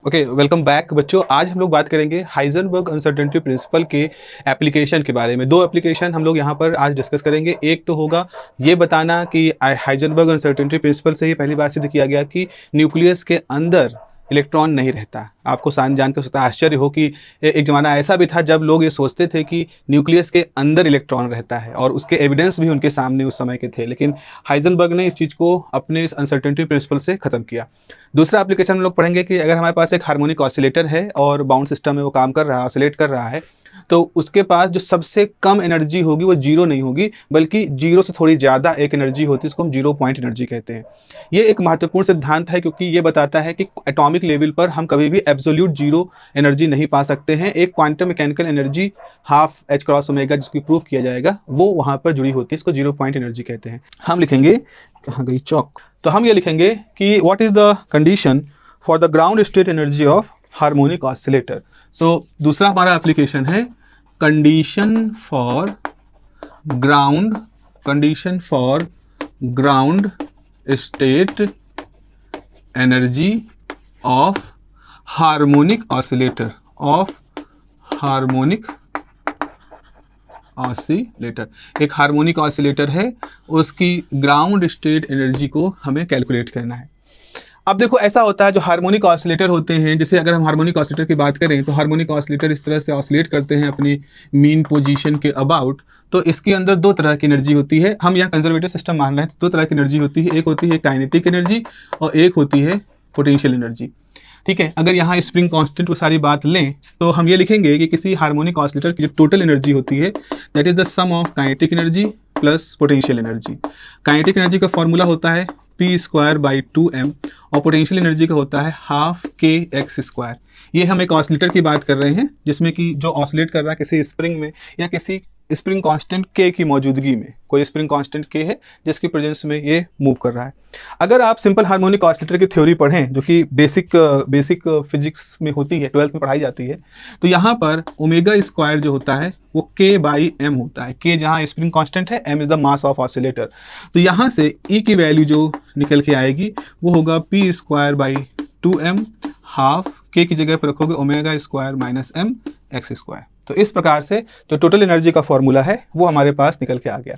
Okay, welcome back बच्चों। आज हम लोग बात करेंगे हाइजेनबर्ग अनसर्टेनिटी प्रिंसिपल के एप्लीकेशन के बारे में। दो एप्लीकेशन हम लोग यहाँ पर आज डिस्कस करेंगे। एक तो होगा ये बताना कि हाइजेनबर्ग अनसर्टेनिटी प्रिंसिपल से ही पहली बार सिद्ध किया गया कि न्यूक्लियस के अंदर इलेक्ट्रॉन नहीं रहता। आपको जान कर सकता आश्चर्य हो कि एक ज़माना ऐसा भी था जब लोग ये सोचते थे कि न्यूक्लियस के अंदर इलेक्ट्रॉन रहता है, और उसके एविडेंस भी उनके सामने उस समय के थे। लेकिन हाइजेनबर्ग ने इस चीज़ को अपने इस अनसर्टेनिटी प्रिंसिपल से ख़त्म किया। दूसरा एप्लीकेशन हम लोग पढ़ेंगे कि अगर हमारे पास एक हार्मोनिक ऑसिलेटर है और बाउंड सिस्टम में वो काम कर रहा है, ऑसिलेट कर रहा है, तो उसके पास जो सबसे कम एनर्जी होगी वो जीरो नहीं होगी, बल्कि जीरो से थोड़ी ज़्यादा एक एनर्जी होती है, इसको हम जीरो पॉइंट एनर्जी कहते हैं। ये एक महत्वपूर्ण सिद्धांत है क्योंकि ये बताता है कि एटॉमिक लेवल पर हम कभी भी एब्सोल्यूट जीरो एनर्जी नहीं पा सकते हैं। एक quantum mechanical energy half h cross omega जिसकी प्रूफ किया जाएगा वो वहाँ पर जुड़ी होती है, इसको जीरो पॉइंट एनर्जी कहते हैं। हम लिखेंगे, कहाँ गई चौक, तो हम ये लिखेंगे कि what is the condition for the ground state energy of harmonic oscillator. So दूसरा हमारा एप्लीकेशन है condition for ground state energy of harmonic oscillator एक हार्मोनिक ऑसिलेटर है, उसकी ग्राउंड स्टेट एनर्जी को हमें कैलकुलेट करना है। अब देखो ऐसा होता है, जो हार्मोनिक ऑसिलेटर होते हैं, जैसे अगर हम हार्मोनिक ऑसिलेटर की बात करें तो हार्मोनिक ऑसिलेटर इस तरह से ऑसिलेट करते हैं अपनी मीन पोजीशन के अबाउट। तो इसके अंदर दो तरह की एनर्जी होती है। हम यहाँ कंजर्वेटिव सिस्टम मान रहे हैं, तो दो तरह की एनर्जी होती है। एक होती है काइनेटिक एनर्जी और एक होती है पोटेंशियल एनर्जी। ठीक है, अगर यहाँ स्प्रिंग कांस्टेंट को सारी बात लें तो हम ये लिखेंगे कि किसी हार्मोनिक ऑसिलेटर की जो टोटल एनर्जी होती है that is the sum of kinetic energy plus potential energy. Kinetic energy का फॉर्मूला होता है p²/2m और पोटेंशियल एनर्जी का होता है हाफ kx²। ये हम एक ऑसिलेटर की बात कर रहे हैं जिसमें कि जो ऑसिलेट कर रहा है किसी स्प्रिंग में या किसी स्प्रिंग कांस्टेंट k की मौजूदगी में। कोई स्प्रिंग कांस्टेंट k है जिसकी प्रेजेंस में ये मूव कर रहा है। अगर आप सिंपल हार्मोनिक ऑसिलेटर की थ्योरी पढ़ें जो कि बेसिक फिजिक्स में होती है, 12th में पढ़ाई जाती है, तो यहाँ पर ओमेगा स्क्वायर जो होता है वो k/m होता है। k जहाँ स्प्रिंग कांस्टेंट है, m is the mass of oscillator. तो यहाँ से E की वैल्यू जो निकल के आएगी वो होगा p²/2m हाफ k की जगह पर रखोगे ओमेगा² - m x²। तो इस प्रकार से जो टोटल एनर्जी का फॉर्मूला है वो हमारे पास निकल के आ गया।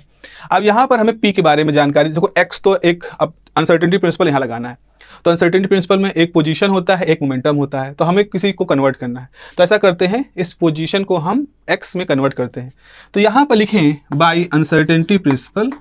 अब यहाँ पर हमें P के बारे में जानकारी, देखो X तो एक, अब अनसर्टेनिटी प्रिंसिपल यहाँ लगाना है, तो अनसर्टेनिटी प्रिंसिपल में एक पोजीशन होता है, एक मोमेंटम होता है, तो हमें किसी को कन्वर्ट करना है। तो ऐसा करते हैं, इस पोजीशन को हम X में कन्वर्ट करते हैं। तो यहाँ पर लिखें बाई अनसर्टेनिटी प्रिंसिपल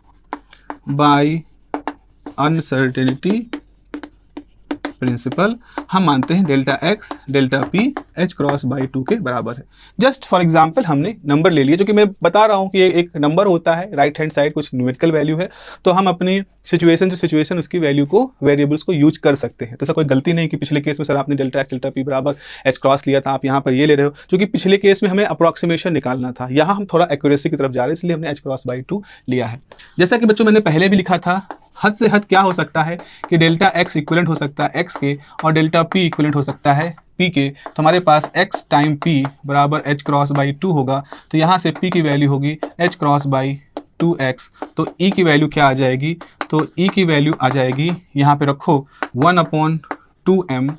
हम मानते हैं delta x delta p h×2 के बराबर है। जस्ट फॉर एग्जांपल हमने नंबर ले लिया, जो कि मैं बता रहा हूँ कि एक नंबर होता है, राइट हैंड साइड कुछ न्यूमेरिकल वैल्यू है, तो हम अपनी सिचुएशन उसकी वैल्यू को, वेरिएबल्स को यूज कर सकते हैं। तो ऐसा कोई गलती नहीं कि पिछले केस में सर आपने डेल्टा x डेल्टा p बराबर h× लिया था, आप यहाँ पर ये ले रहे हो, क्योंकि पिछले केस में हमें अप्रॉक्सीमेशन निकालना था, यहाँ हम थोड़ा एक्यूरेसी की तरफ जा रहे हैं, इसलिए हमने h×2 लिया है। जैसा कि बच्चों मैंने पहले भी लिखा था, हद से हद क्या हो सकता है कि डेल्टा x इक्विवेलेंट हो सकता है x के और डेल्टा p इक्विवेलेंट हो सकता है p के। तो हमारे पास x टाइम p बराबर h×2 होगा, तो यहाँ से p की वैल्यू होगी h×2x। तो e की वैल्यू क्या आ जाएगी, तो e की वैल्यू आ जाएगी, यहाँ पे रखो 1/2m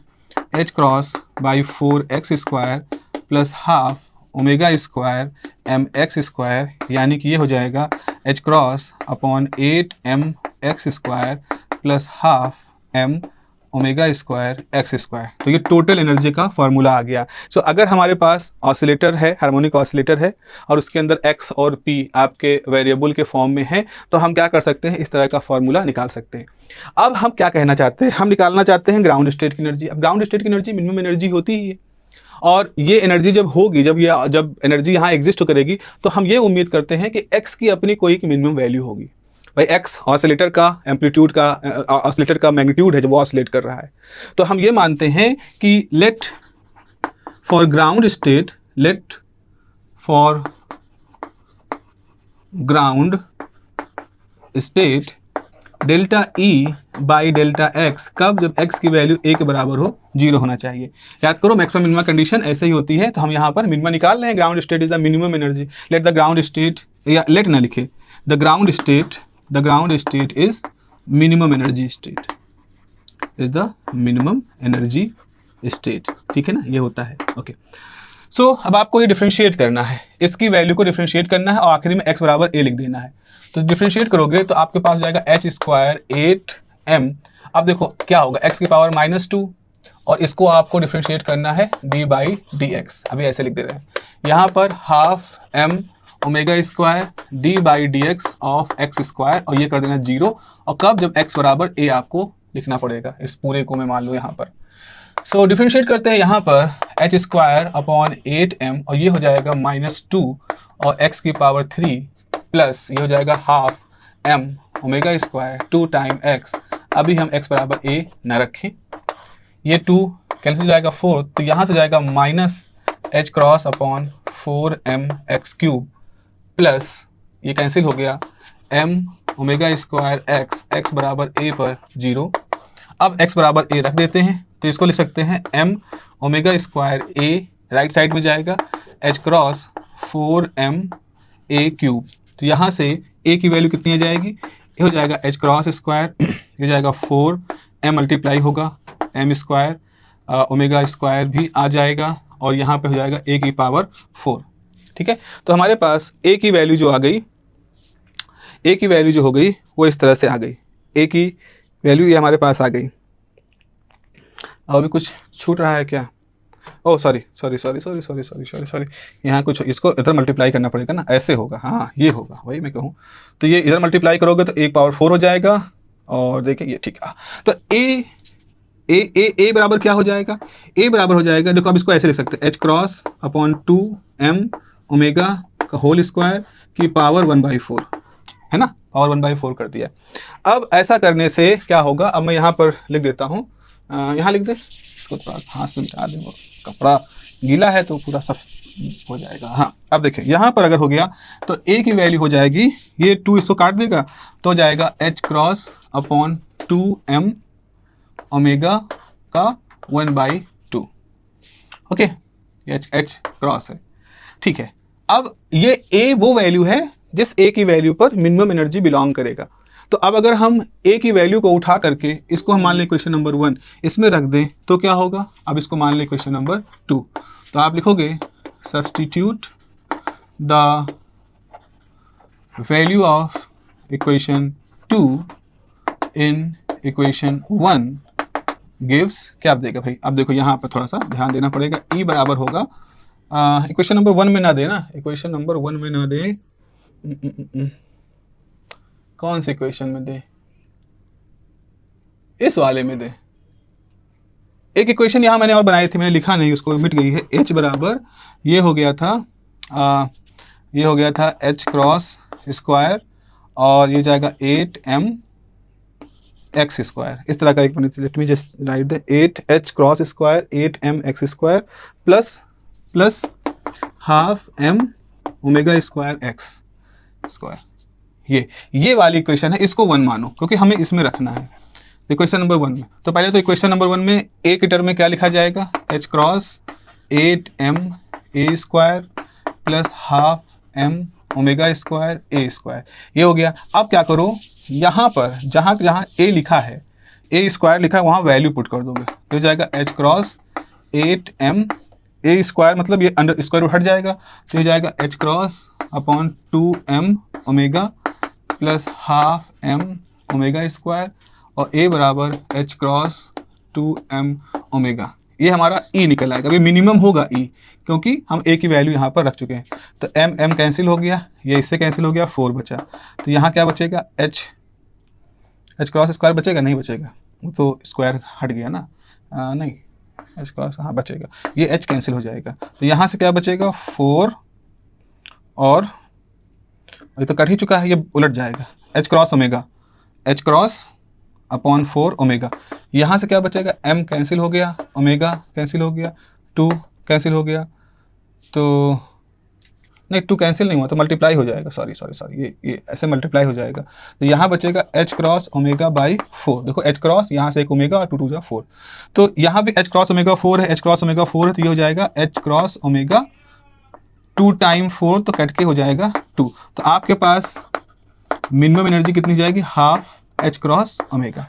h×4x² plus half ओमेगा² mx², यानी कि ये हो जाएगा h×8m x² plus half m ओमेगा² x²। तो ये टोटल एनर्जी का फॉर्मूला आ गया। सो अगर हमारे पास ऑसिलेटर है, हार्मोनिक ऑसिलेटर है, और उसके अंदर x और p आपके वेरिएबल के फॉर्म में है, तो हम क्या कर सकते हैं, इस तरह का फॉर्मूला निकाल सकते हैं। अब हम क्या कहना चाहते हैं, हम निकालना चाहते हैं ग्राउंड स्टेट की एनर्जी। अब ग्राउंड स्टेट की एनर्जी मिनिमम एनर्जी होती ही है, और ये एनर्जी जब होगी, जब एनर्जी यहाँ एग्जिस्ट करेगी, तो हम ये उम्मीद करते हैं कि x की अपनी कोई एक मिनिमम वैल्यू होगी। भाई x ऑसिलेटर का एम्पलीट्यूड का, ऑसिलेटर का मैग्नीट्यूड है जब वो ऑसिलेट कर रहा है। तो हम ये मानते हैं कि let for ground state delta E/डेल्टा x कब, जब x की वैल्यू a के बराबर हो, 0 होना चाहिए। याद करो मैक्सिमम मिनिमम कंडीशन ऐसे ही होती है। तो हम यहाँ पर मिनिमम निकाल रहे हैं, ground state is the minimum energy. Let the ground state, या लेट ना लिखे, the ground state is minimum energy state, is the minimum energy state, ठीक है ना, ये होता है। ओके, सो अब आपको ये डिफ्रेंशिएट करना है, इसकी वैल्यू को डिफ्रेंशिएट करना है और आखिरी में x बराबर a लिख देना है। तो डिफ्रेंशिएट करोगे तो आपके पास जाएगा h स्क्वायर 8m। अब देखो क्या होगा, x की पावर -2 और इसको आपको डिफ्रेंशिएट करना है d बाई डी एक्स। अभी ऐसे लिख दे रहे हैं, यहाँ पर half m omega square d by D x of x square और ये कर देना 0। और कब, जब x बराबर a आपको लिखना पड़ेगा इस पूरे को, मैं मान लूँ यहाँ पर। सो डिफ्रेंशिएट करते हैं यहाँ पर h स्क्वायर अपॉन 8m और ये हो जाएगा -2 और x की पावर 3 प्लस ये हो जाएगा half m omega square 2 time x। अभी हम x बराबर a न रखें, ये 2 कैंसिल हो जाएगा 4, तो यहाँ से जाएगा minus h cross upon 4mx cube plus ये कैंसिल हो गया m ओमेगा स्क्वायर x बराबर a पर 0। अब x बराबर a रख देते हैं तो इसको लिख सकते हैं m omega square a, right side में जाएगा h cross 4m a cube. तो यहाँ से a की वैल्यू कितनी आ जाएगी, ये हो जाएगा h क्रॉस स्क्वायर, ये हो जाएगा 4m मल्टीप्लाई होगा m स्क्वायर, ओमेगा स्क्वायर भी आ जाएगा और यहाँ पे हो जाएगा a की पावर 4। ठीक है, तो हमारे पास a की वैल्यू जो आ गई, a की वैल्यू जो हो गई वो इस तरह से आ गई, a की वैल्यू ये हमारे पास आ गई। और भी कुछ छूट रहा है क्या? ओह सॉरी, यहाँ कुछ, इसको इधर मल्टीप्लाई करना पड़ेगा ना, ऐसे होगा, हाँ ये होगा, वही मैं कहूँ। तो ये इधर मल्टीप्लाई करोगे तो 1 पावर 4 हो जाएगा और देखिए ये ठीक है। तो ए बराबर क्या हो जाएगा, a बराबर हो जाएगा, देखो अब इसको ऐसे लिख सकते हैं, h cross upon 2m omega का होल स्क्वायर की पावर 1/4, है ना, पावर 1/4 कर दिया। अब ऐसा करने से क्या होगा, अब मैं यहाँ पर लिख देता हूँ, यहाँ लिख दे, इसको थोड़ा हाथ से मिटा दें, कपड़ा गीला है तो पूरा साफ हो जाएगा। हाँ अब देखिए यहाँ पर अगर हो गया तो a की वैल्यू हो जाएगी, ये 2 इसको काट देगा तो हो जाएगा h cross upon 2m omega का 1/2। ओके, ये h क्रॉस है, ठीक है। अब ये a वो वैल्यू है जिस a की वैल्यू पर मिनिमम एनर्जी बिलोंग करेगा। तो अब अगर हम a की वैल्यू को उठा करके इसको हम मान लें क्वेश्चन नंबर 1 इसमें रख दें तो क्या होगा, अब इसको मान लें क्वेश्चन नंबर 2, तो आप लिखोगे substitute the value of equation 2 in equation 1 gives, क्या देगा भाई। अब देखो यहाँ पर थोड़ा सा ध्यान देना पड़ेगा, e बराबर होगा, इक्वेशन नंबर 1 में ना दे ना, इक्वेशन नंबर 1 में ना दे, कौन सी इक्वेशन में दे, इस वाले में दे। एक इक्वेशन यहाँ मैंने और बनाई थी, मैंने लिखा नहीं, उसको मिट गई है। h बराबर ये हो गया था, ये हो गया था h क्रॉस स्क्वायर और ये जाएगा 8m x स्क्वायर, इस तरह का एक बनी थी। Let me just right the 8h cross square 8m x square plus half m omega square x square, ये वाली इक्वेशन है, इसको 1 मानो क्योंकि हमें इसमें रखना है इक्वेशन नंबर 1 में। तो पहले तो इक्वेशन नंबर 1 में a की टर्म में क्या लिखा जाएगा, h cross 8m a square plus half m omega square a square, ये हो गया। अब क्या करो, यहाँ पर जहाँ a लिखा है, a स्क्वायर लिखा है, वहाँ वैल्यू पुट कर दोगे तो हो जाएगा h cross 8m a square, मतलब ये अंडर स्क्वायर रूट हट जाएगा तो हो जाएगा h cross upon 2m omega plus half m omega square और a बराबर h क्रॉस 2m ओमेगा, ये हमारा e निकल आएगा। अभी मिनिमम होगा e क्योंकि हम a की वैल्यू यहाँ पर रख चुके हैं। तो m कैंसिल हो गया, ये इससे कैंसिल हो गया, 4 बचा। तो यहाँ क्या बचेगा, h क्रॉस स्क्वायर बचेगा, नहीं बचेगा, वो तो स्क्वायर हट गया ना, नहीं h क्रॉस, हाँ बचेगा, ये h कैंसिल हो जाएगा। तो यहाँ से क्या बचेगा, 4 और ये तो कट ही चुका है, ये उलट जाएगा, h cross omega, h cross upon 4 omega. यहाँ से क्या बचेगा, m कैंसिल हो गया, ओमेगा कैंसिल हो गया, 2 कैंसिल हो गया, तो नहीं 2 कैंसिल नहीं हुआ तो मल्टीप्लाई हो जाएगा, सॉरी ये ऐसे मल्टीप्लाई हो जाएगा। तो यहाँ बचेगा h क्रॉस ओमेगा बाई 4। देखो h क्रॉस यहाँ से एक ओमेगा और 2 2 जा 4, तो यहाँ भी h क्रॉस ओमेगा 4 है, h क्रॉस ओमेगा 4 है, तो ये हो जाएगा h क्रॉस ओमेगा 2 टाइम 4, तो कट के हो जाएगा 2। तो आपके पास मिनिमम एनर्जी कितनी जाएगी, हाफ h क्रॉस ओमेगा।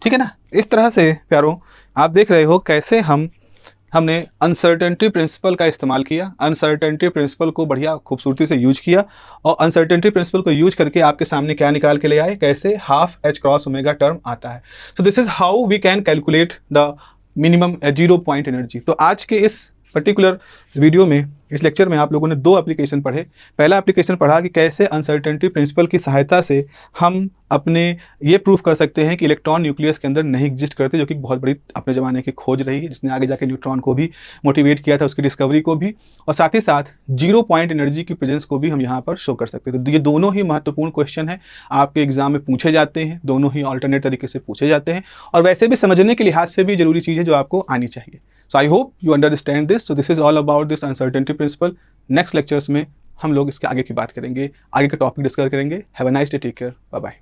ठीक है ना। इस तरह से प्यारों आप देख रहे हो कैसे हमने अनसर्टेनिटी प्रिंसिपल का इस्तेमाल किया, अनसर्टेनिटी प्रिंसिपल को बढ़िया खूबसूरती से यूज किया, और अनसर्टेनिटी प्रिंसिपल को यूज करके आपके सामने क्या निकाल के ले आए, कैसे half h cross omega term आता है। So this is how we can calculate the minimum 0 point energy. तो आज के इस पर्टिकुलर वीडियो में, इस लेक्चर में आप लोगों ने 2 एप्लीकेशन पढ़े। पहला एप्लीकेशन पढ़ा कि कैसे अनसर्टेनिटी प्रिंसिपल की सहायता से हम अपने ये प्रूफ कर सकते हैं कि इलेक्ट्रॉन न्यूक्लियस के अंदर नहीं एग्जिस्ट करते, जो कि बहुत बड़ी अपने ज़माने की खोज रही है, जिसने आगे जाके न्यूट्रॉन को भी मोटिवेट किया था, उसकी डिस्कवरी को भी। और साथ ही साथ 0 पॉइंट एनर्जी की प्रेजेंस को भी हम यहाँ पर शो कर सकते हैं। तो ये दोनों ही महत्वपूर्ण क्वेश्चन है, आपके एग्जाम में पूछे जाते हैं, दोनों ही ऑल्टरनेट तरीके से पूछे जाते हैं, और वैसे भी समझने के लिहाज से भी जरूरी चीज़ है जो आपको आनी चाहिए। So I hope you understand this. So this is all about this uncertainty principle. Next lectures में हम लोग इसके आगे की बात करेंगे, आगे का टॉपिक डिस्कस करेंगे। Have a nice day, take care, bye bye.